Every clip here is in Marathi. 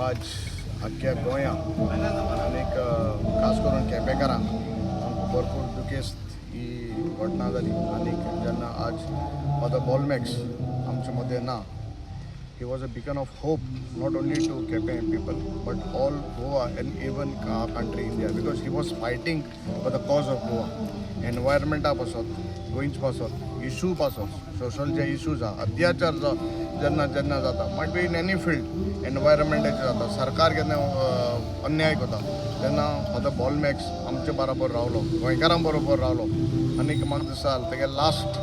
आज अख्ख्या गोंयांत आनीक खास करून केपेकारांक आमकां भरपूर दुखेस्त ही घटना जाली. आनीक जेन्ना आज फादर बॉलमॅक्स आमचे मदें ना, he was a beacon of hope not only to Kepe people but all Goa and even our country India, because he was fighting for the cause of Goa. Environment पासत, गोंयच पासत, इशू पासत, सोशल जे इशूज आहा, अत्याचार जो जेन्ना जेन्ना जाता, might be in any field, एनवायरमेंटाचेर जाता, सरकार केन्ना अन्याय करता, तेन्ना फादर बॉलमॅक्स आमचे बरोबर रावलो, गोंयकारां बरोबर रावलो. आनीक म्हाका दिसता तेगे लास्ट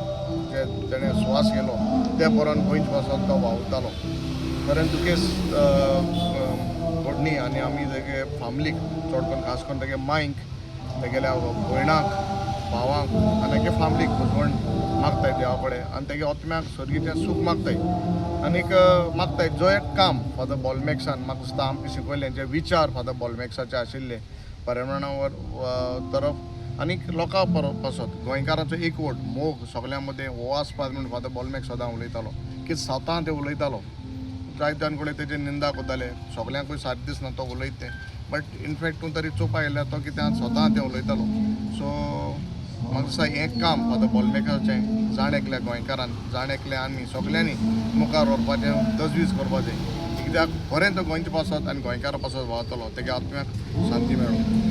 जे तेणें स्वास घेलो ते परोन गोंयच पासत तो व्हांवतालो. खरें दुखेस्त घडणी. आनी आमी तेगे फामलीक चड करून खास करून तेगे मांयक, तेगेल्या भयणाक, भावांक आनी तेगे फामलीक भुजवण मागताय देवा कडेन, आनी तेगे आत्म्याक सर्गीचें सूख मागताय. आनीक मागताय जो एक काम फादर बॉलमॅक्सान म्हाका दिसता आमकां शिकयलें, जे विचार फादर बॉलमॅक्साचे आशिल्ले पर्यावरणावर तरफ आनीक लोकां पासत गोंयकारांचो एकवट मोग सगळ्यां मदें हो आसपास म्हणून फादर बॉलमॅक्स सदां उलयतालो, की स्वता ते उलयतालो. जायत्यान कडेन तेजे निंदा करताले, सगळ्यांकूय सारकें दिसना तो उलयत तें, बट इनफॅक्ट तूं तरी चोवपा येयल्यार तो कित्याक स्वता तें उलयतालो. सो म्हाका दिसता हें काम फादर बॉलमॅक्साचें जाण एकल्या गोंयकारान, जाण एकल्या आमी सगळ्यांनी मुखार व्हरपाचें, तजवीज करपाचें, कित्याक बरें तो गोंयचे पासत आनी गोंयकारा पासत व्हांवतलो, तेगे आत्म्याक शांती मेळो.